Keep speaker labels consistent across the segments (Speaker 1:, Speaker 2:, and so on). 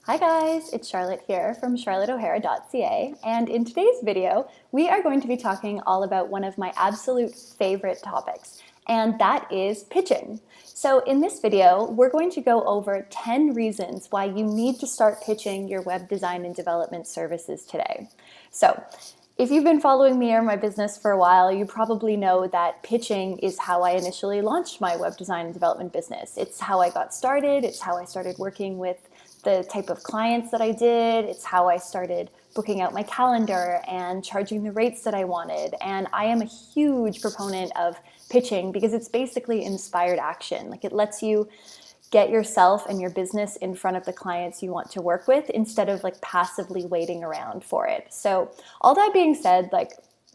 Speaker 1: Hi guys, it's Charlotte here from charlotteohara.ca, and in today's video, we are going to be talking all about one of my absolute favorite topics, and that is pitching. So in this video, we're going to go over 10 reasons why you need to start pitching your web design and development services today. So if you've been following me or my business for a while, you probably know that pitching is how I initially launched my web design and development business. It's how I got started. It's how I started working with the type of clients that I did. It's how I started booking out my calendar and charging the rates that I wanted. And I am a huge proponent of pitching because it's basically inspired action. Like, it lets you get yourself and your business in front of the clients you want to work with instead of like passively waiting around for it. So all that being said, like,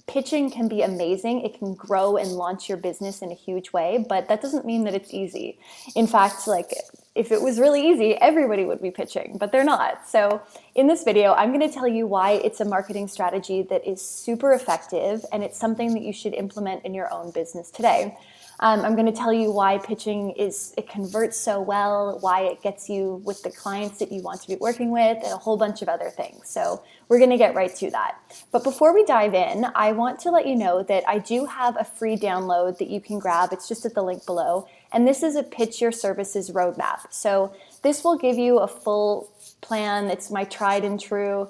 Speaker 1: pitching can be amazing. It can grow and launch your business in a huge way, but that doesn't mean that it's easy. In fact, like, if it was really easy, everybody would be pitching, but they're not. So in this video, I'm going to tell you why it's a marketing strategy that is super effective, and it's something that you should implement in your own business today. I'm going to tell you why pitching it converts so well, why it gets you with the clients that you want to be working with, and a whole bunch of other things. So we're going to get right to that. But before we dive in, I want to let you know that I do have a free download that you can grab. It's just at the link below. And this is a Pitch Your Services roadmap. So this will give you a full plan. It's my tried and true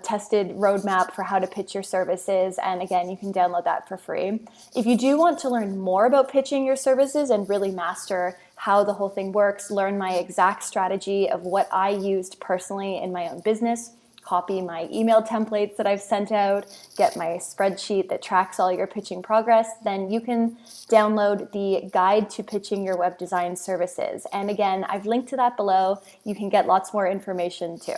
Speaker 1: tested roadmap for how to pitch your services. And again, you can download that for free. If you do want to learn more about pitching your services and really master how the whole thing works, learn my exact strategy of what I used personally in my own business, copy my email templates that I've sent out, get my spreadsheet that tracks all your pitching progress, then you can download the Guide to Pitching Your Web Design Services. And again, I've linked to that below. You can get lots more information too.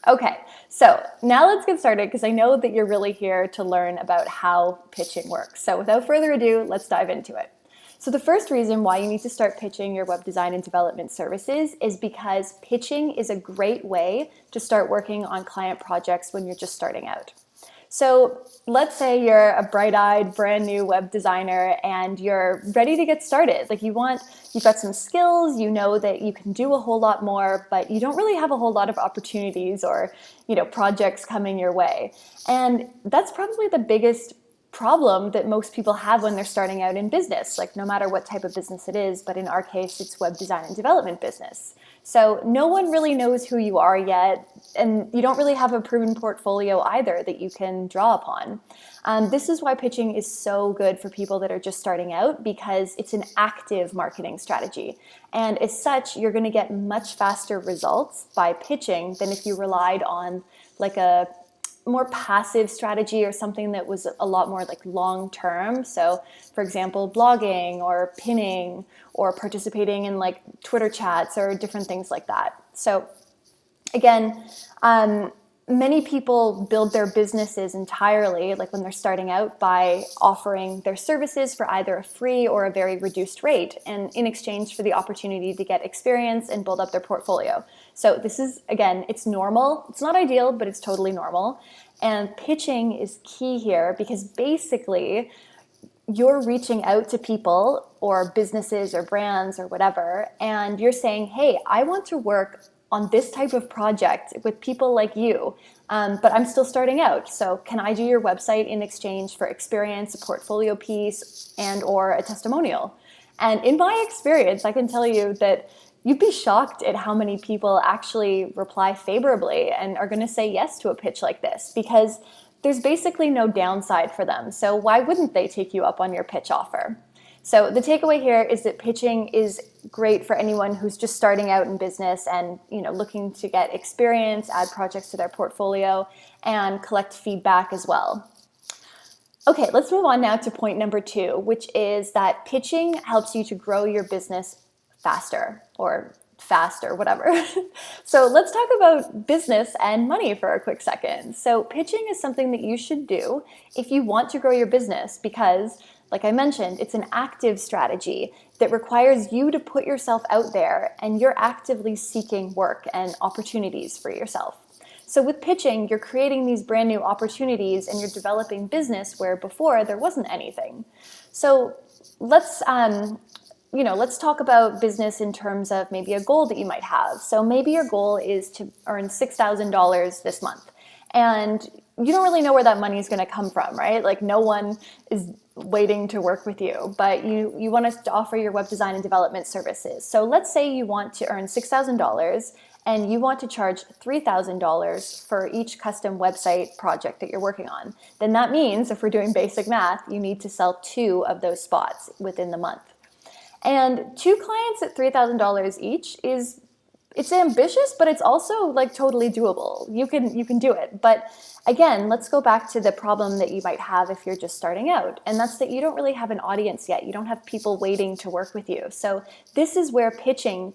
Speaker 1: Okay, so now let's get started because I know that you're really here to learn about how pitching works. So without further ado, let's dive into it. So the first reason why you need to start pitching your web design and development services is because pitching is a great way to start working on client projects when you're just starting out. So let's say you're a bright-eyed, brand new web designer and you're ready to get started. Like, you've got some skills, you know that you can do a whole lot more, but you don't really have a whole lot of opportunities or, projects coming your way. And that's probably the biggest problem that most people have when they're starting out in business, like, no matter what type of business it is, but in our case, it's web design and development business. So no one really knows who you are yet, and you don't really have a proven portfolio either that you can draw upon. This is why pitching is so good for people that are just starting out, because it's an active marketing strategy. And as such, you're going to get much faster results by pitching than if you relied on like a more passive strategy or something that was a lot more like long term. So for example, blogging or pinning or participating in like Twitter chats or different things like that. So again, many people build their businesses entirely, like when they're starting out, by offering their services for either a free or a very reduced rate, and in exchange for the opportunity to get experience and build up their portfolio. So this is, again, it's normal. It's not ideal, but it's totally normal. And pitching is key here because basically you're reaching out to people or businesses or brands or whatever, and you're saying, hey, I want to work on this type of project with people like you, but I'm still starting out. So can I do your website in exchange for experience, a portfolio piece, and or a testimonial? And in my experience, I can tell you that you'd be shocked at how many people actually reply favorably and are going to say yes to a pitch like this, because there's basically no downside for them. So why wouldn't they take you up on your pitch offer? So the takeaway here is that pitching is great for anyone who's just starting out in business and looking to get experience, add projects to their portfolio, and collect feedback as well. Okay, let's move on now to point number 2, which is that pitching helps you to grow your business faster, or fast, or whatever. So let's talk about business and money for a quick second. So pitching is something that you should do if you want to grow your business because, like I mentioned, it's an active strategy that requires you to put yourself out there, and you're actively seeking work and opportunities for yourself. So with pitching, you're creating these brand new opportunities and you're developing business where before there wasn't anything. So let's let's talk about business in terms of maybe a goal that you might have. So maybe your goal is to earn $6,000 this month, and you don't really know where that money is going to come from, right? Like no one is waiting to work with you, but you want us to offer your web design and development services. So let's say you want to earn $6,000 and you want to charge $3,000 for each custom website project that you're working on. Then that means, if we're doing basic math, you need to sell 2 of those spots within the month. And 2 clients at $3,000 each it's ambitious, but it's also like totally doable. You can do it. But again, let's go back to the problem that you might have if you're just starting out. And that's that you don't really have an audience yet. You don't have people waiting to work with you. So this is where pitching,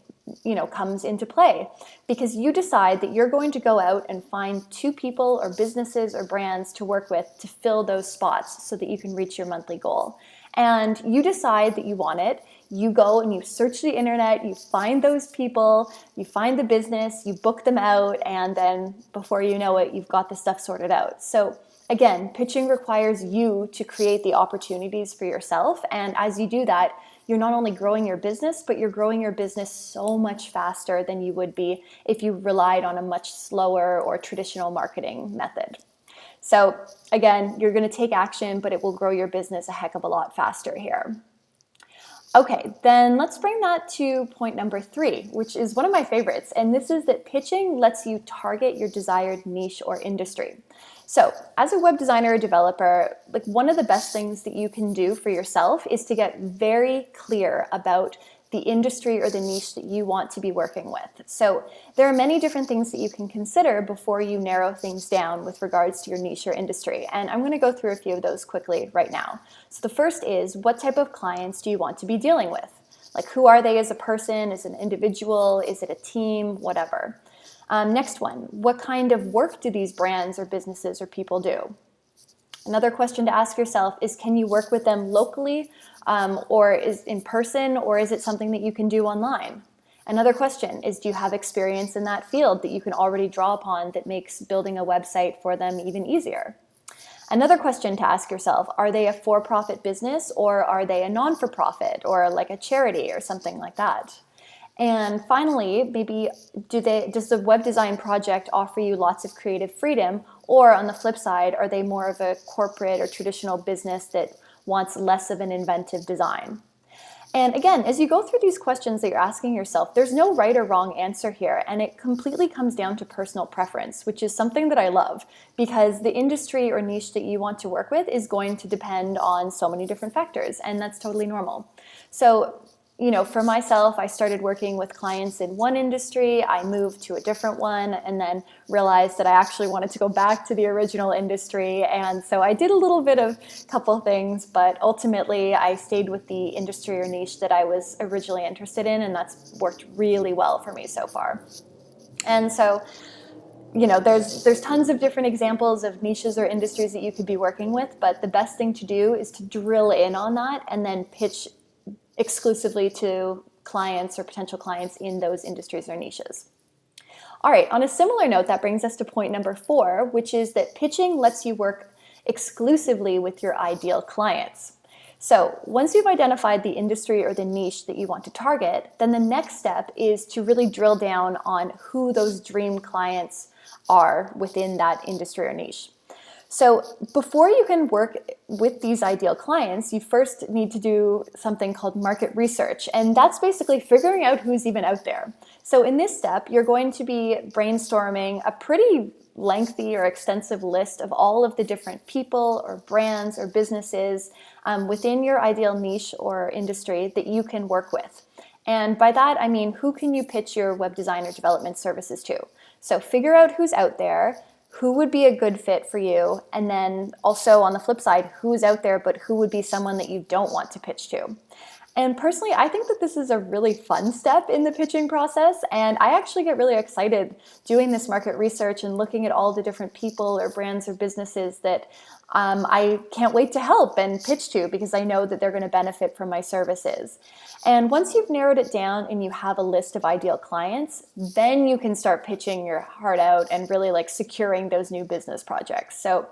Speaker 1: comes into play, because you decide that you're going to go out and find 2 people or businesses or brands to work with to fill those spots so that you can reach your monthly goal. And you decide that you want it. You go and you search the internet, you find those people, you find the business, you book them out, and then before you know it, you've got the stuff sorted out. So again, pitching requires you to create the opportunities for yourself. And as you do that, you're not only growing your business, but you're growing your business so much faster than you would be if you relied on a much slower or traditional marketing method. So again, you're going to take action, but it will grow your business a heck of a lot faster here. Okay, then let's bring that to point number 3, which is one of my favorites. And this is that pitching lets you target your desired niche or industry. So as a web designer or developer, like one of the best things that you can do for yourself is to get very clear about the industry or the niche that you want to be working with. So there are many different things that you can consider before you narrow things down with regards to your niche or industry. And I'm going to go through a few of those quickly right now. So the first is, what type of clients do you want to be dealing with? Like, who are they as a person? Is it an individual? Is it a team? Whatever. Next one, what kind of work do these brands or businesses or people do? Another question to ask yourself is, can you work with them locally or is in person, or is it something that you can do online? Another question is, do you have experience in that field that you can already draw upon that makes building a website for them even easier? Another question to ask yourself, are they a for-profit business or are they a non-for-profit or like a charity or something like that? And finally, maybe does the web design project offer you lots of creative freedom, or on the flip side, are they more of a corporate or traditional business that wants less of an inventive design? And again, as you go through these questions that you're asking yourself, there's no right or wrong answer here, and it completely comes down to personal preference, which is something that I love, because the industry or niche that you want to work with is going to depend on so many different factors, and that's totally normal. So for myself, I started working with clients in one industry, I moved to a different one, and then realized that I actually wanted to go back to the original industry. And so I did a little bit of a couple things, but ultimately I stayed with the industry or niche that I was originally interested in, and that's worked really well for me so far. And so there's tons of different examples of niches or industries that you could be working with, but the best thing to do is to drill in on that and then pitch exclusively to clients or potential clients in those industries or niches. All right, on a similar note, that brings us to point number 4, which is that pitching lets you work exclusively with your ideal clients. So once you've identified the industry or the niche that you want to target, then the next step is to really drill down on who those dream clients are within that industry or niche. So before you can work with these ideal clients, you first need to do something called market research. And that's basically figuring out who's even out there. So in this step, you're going to be brainstorming a pretty lengthy or extensive list of all of the different people or brands or businesses within your ideal niche or industry that you can work with. And by that, I mean, who can you pitch your web design or development services to? So figure out who's out there, who would be a good fit for you, and then also on the flip side, who's out there but who would be someone that you don't want to pitch to. And personally, I think that this is a really fun step in the pitching process, and I actually get really excited doing this market research and looking at all the different people or brands or businesses that I can't wait to help and pitch to, because I know that they're going to benefit from my services. And once you've narrowed it down and you have a list of ideal clients, then you can start pitching your heart out and really like securing those new business projects. So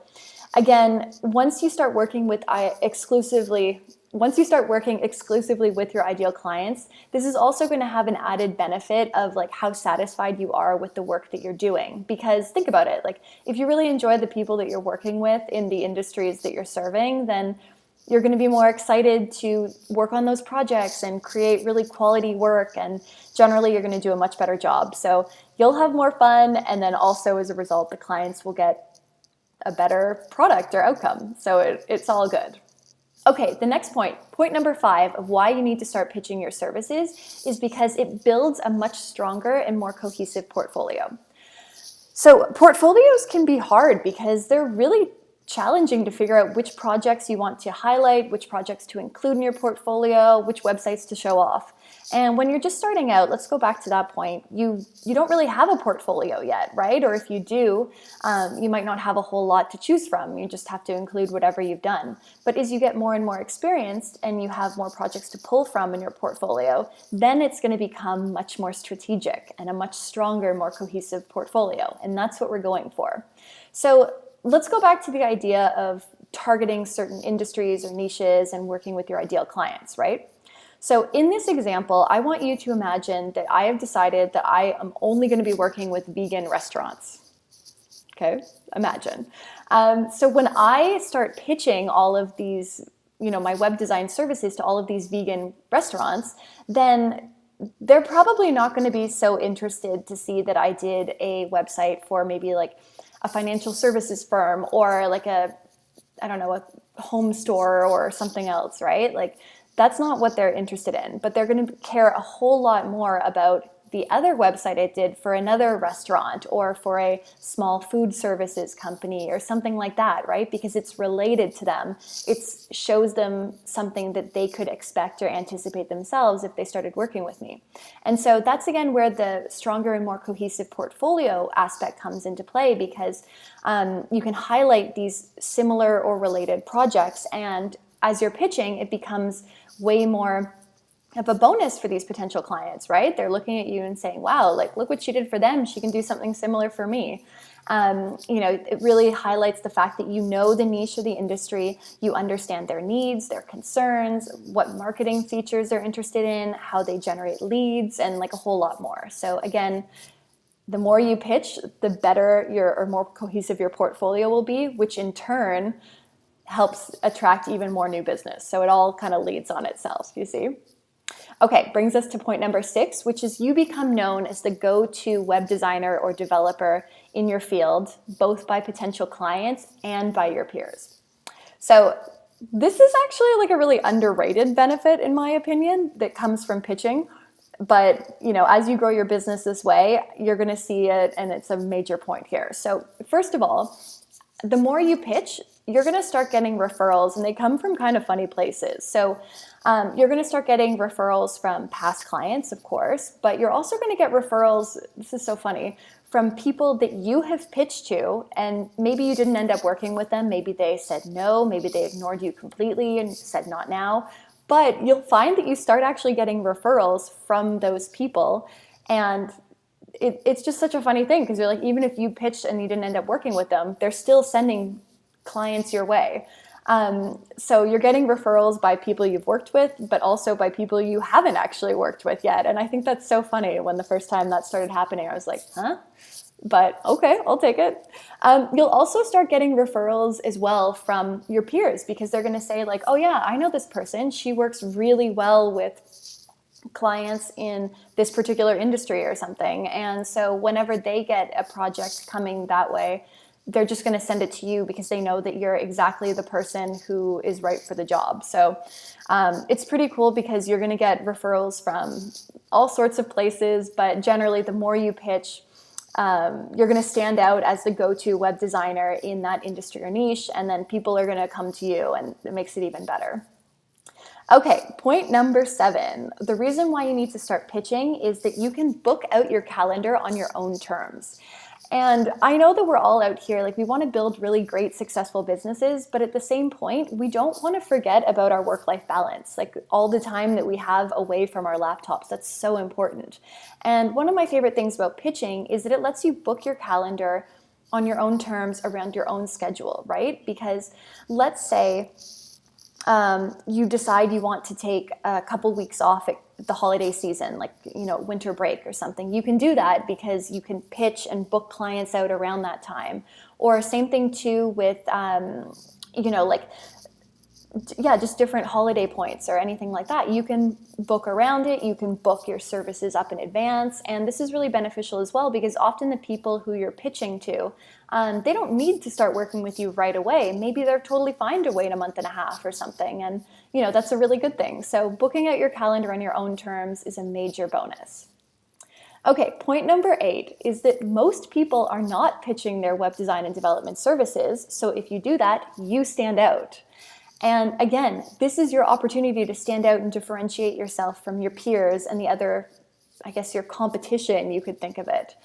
Speaker 1: again, once you start working with exclusively once you start working exclusively with your ideal clients, this is also going to have an added benefit of like how satisfied you are with the work that you're doing. Because think about it, like if you really enjoy the people that you're working with in the industries that you're serving, then you're going to be more excited to work on those projects and create really quality work, and generally you're going to do a much better job. So you'll have more fun, and then also as a result, the clients will get a better product or outcome. So it's all good. Okay, the next point number 5 of why you need to start pitching your services is because it builds a much stronger and more cohesive portfolio. So portfolios can be hard because they're really challenging to figure out which projects you want to highlight, which projects to include in your portfolio, which websites to show off. And when you're just starting out, let's go back to that point, you don't really have a portfolio yet, right? Or if you do, you might not have a whole lot to choose from. You just have to include whatever you've done. But as you get more and more experienced and you have more projects to pull from in your portfolio, then it's going to become much more strategic and a much stronger, more cohesive portfolio. And that's what we're going for. So let's go back to the idea of targeting certain industries or niches and working with your ideal clients, right? So in this example, I want you to imagine that I have decided that I am only going to be working with vegan restaurants. Okay, imagine. So when I start pitching all of these, my web design services to all of these vegan restaurants, then they're probably not going to be so interested to see that I did a website for maybe like a financial services firm or like a home store or something else, right? Like that's not what they're interested in, but they're going to care a whole lot more about the other website I did for another restaurant or for a small food services company or something like that, right? Because it's related to them. It shows them something that they could expect or anticipate themselves if they started working with me. And so that's again where the stronger and more cohesive portfolio aspect comes into play, because you can highlight these similar or related projects, and as you're pitching, it becomes way more of a bonus for these potential clients, right? They're looking at you and saying, wow, like look what she did for them. She can do something similar for me. It really highlights the fact that you know the niche or the industry, you understand their needs, their concerns, what marketing features they're interested in, how they generate leads, and like a whole lot more. So again, the more you pitch, the better or more cohesive your portfolio will be, which in turn helps attract even more new business. So it all kind of leads on itself, you see? Okay, brings us to point number 6, which is you become known as the go-to web designer or developer in your field, both by potential clients and by your peers. So this is actually like a really underrated benefit, in my opinion, that comes from pitching. But, as you grow your business this way, you're going to see it, and it's a major point here. So first of all, the more you pitch, you're going to start getting referrals, and they come from kind of funny places. So you're going to start getting referrals from past clients, of course, but you're also going to get referrals, this is so funny, from people that you have pitched to, and maybe you didn't end up working with them. Maybe they said no, maybe they ignored you completely and said not now. But you'll find that you start actually getting referrals from those people, and it's just such a funny thing, because you're like, even if you pitched and you didn't end up working with them, they're still sending clients your way. So you're getting referrals by people you've worked with, but also by people you haven't actually worked with yet. And I think that's so funny. When the first time that started happening, I was like, huh? But okay, I'll take it. You'll also start getting referrals as well from your peers, because they're going to say like, oh yeah, I know this person. She works really well with clients in this particular industry or something. And so whenever they get a project coming that way, they're just going to send it to you because they know that you're exactly the person who is right for the job. So it's pretty cool, because you're going to get referrals from all sorts of places, but generally the more you pitch, you're going to stand out as the go-to web designer in that industry or niche, and then people are going to come to you, and it makes it even better. Okay, point number 7. The reason why you need to start pitching is that you can book out your calendar on your own terms. And I know that we're all out here, like we want to build really great, successful businesses, but at the same point, we don't want to forget about our work-life balance, like all the time that we have away from our laptops. That's so important. And one of my favorite things about pitching is that it lets you book your calendar on your own terms around your own schedule, right? Because let's say you decide you want to take a couple weeks off at the holiday season, like, winter break or something, you can do that because you can pitch and book clients out around that time. Or same thing too with, like, yeah, just different holiday points or anything like that. You can book around it. You can book your services up in advance. And this is really beneficial as well because often the people who you're pitching to, they don't need to start working with you right away. Maybe they're totally fine to wait a month and a half or something. And, that's a really good thing. So booking out your calendar on your own terms is a major bonus. Okay, point number 8 is that most people are not pitching their web design and development services. So if you do that, you stand out. And again, this is your opportunity to stand out and differentiate yourself from your peers and the other, I guess, your competition, you could think of it.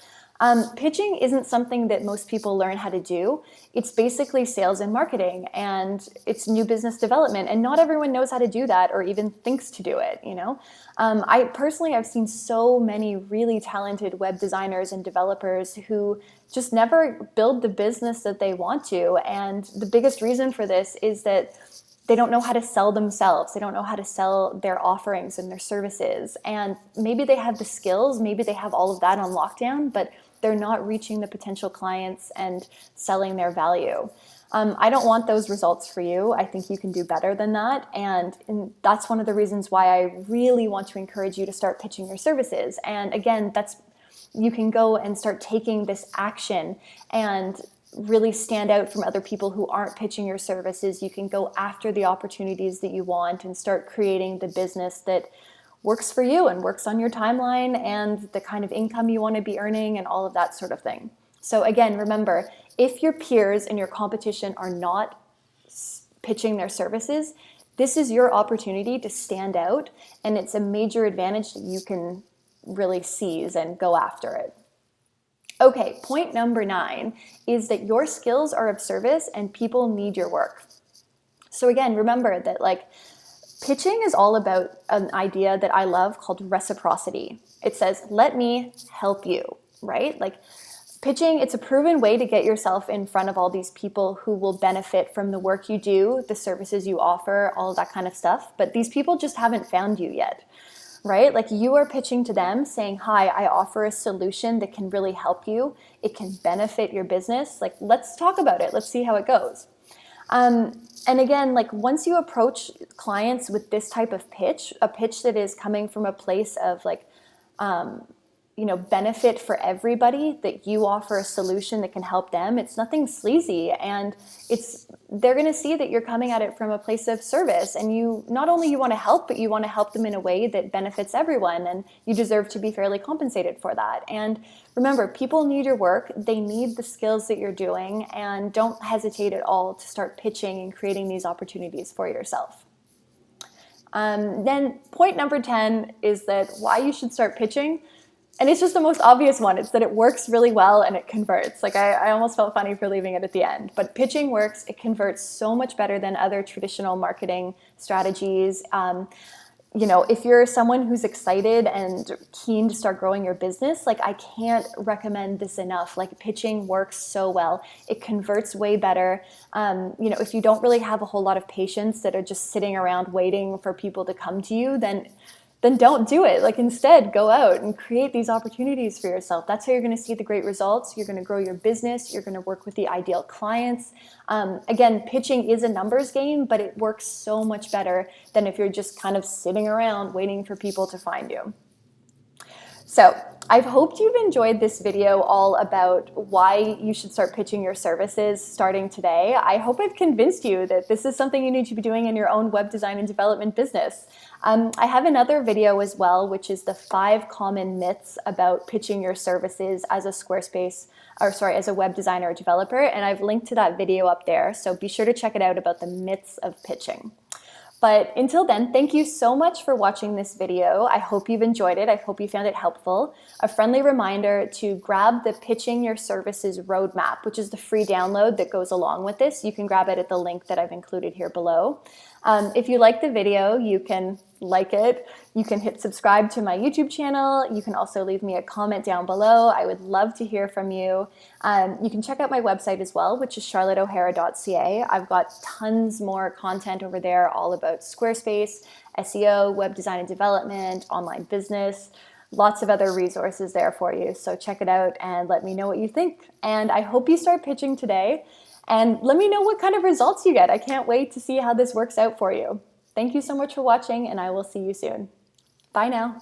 Speaker 1: Pitching isn't something that most people learn how to do. It's basically sales and marketing, and it's new business development, and not everyone knows how to do that or even thinks to do it, I've seen so many really talented web designers and developers who just never build the business that they want to, and the biggest reason for this is that they don't know how to sell themselves. They don't know how to sell their offerings and their services. And maybe they have the skills, maybe they have all of that on lockdown, but they're not reaching the potential clients and selling their value. I don't want those results for you. I think you can do better than that. And that's one of the reasons why I really want to encourage you to start pitching your services. And again, you can go and start taking this action and really stand out from other people who aren't pitching your services. You can go after the opportunities that you want and start creating the business that works for you and works on your timeline and the kind of income you want to be earning and all of that sort of thing. So again, remember, if your peers and your competition are not pitching their services, this is your opportunity to stand out, and it's a major advantage that you can really seize and go after it. Okay, point number 9 is that your skills are of service and people need your work. So again, remember that pitching is all about an idea that I love called reciprocity. It says, let me help you, right? Pitching, it's a proven way to get yourself in front of all these people who will benefit from the work you do, the services you offer, all of that kind of stuff. But these people just haven't found you yet. Right? You are pitching to them saying, hi, I offer a solution that can really help you. It can benefit your business. Let's talk about it. Let's see how it goes. And again, once you approach clients with this type of pitch, a pitch that is coming from a place of benefit for everybody, that you offer a solution that can help them. It's nothing sleazy, and they're going to see that you're coming at it from a place of service, and you not only you want to help, but you want to help them in a way that benefits everyone, and you deserve to be fairly compensated for that. And remember, people need your work. They need the skills that you're doing, and don't hesitate at all to start pitching and creating these opportunities for yourself. Then point number 10 is that why you should start pitching. And it's just the most obvious one. It's that it works really well and it converts. I almost felt funny for leaving it at the end. But pitching works. It converts so much better than other traditional marketing strategies. If you're someone who's excited and keen to start growing your business, I can't recommend this enough. Pitching works so well. It converts way better. If you don't really have a whole lot of patience that are just sitting around waiting for people to come to you, then don't do it. Instead, go out and create these opportunities for yourself. That's how you're going to see the great results. You're going to grow your business. You're going to work with the ideal clients. Again, pitching is a numbers game, but it works so much better than if you're just kind of sitting around waiting for people to find you. So I've hoped you've enjoyed this video all about why you should start pitching your services starting today. I hope I've convinced you that this is something you need to be doing in your own web design and development business. I have another video as well, which is the 5 common myths about pitching your services as as a web designer or developer, and I've linked to that video up there, so be sure to check it out about the myths of pitching. But until then, thank you so much for watching this video. I hope you've enjoyed it. I hope you found it helpful. A friendly reminder to grab the Pitching Your Services Roadmap, which is the free download that goes along with this. You can grab it at the link that I've included here below. If you like the video, you can like it, you can hit subscribe to my YouTube channel. You can also leave me a comment down below. I would love to hear from you. You can check out my website as well, which is charlotteohara.ca. I've got tons more content over there all about Squarespace, SEO, web design and development, online business, lots of other resources there for you. So check it out and let me know what you think. And I hope you start pitching today. And let me know what kind of results you get. I can't wait to see how this works out for you. Thank you so much for watching, and I will see you soon. Bye now.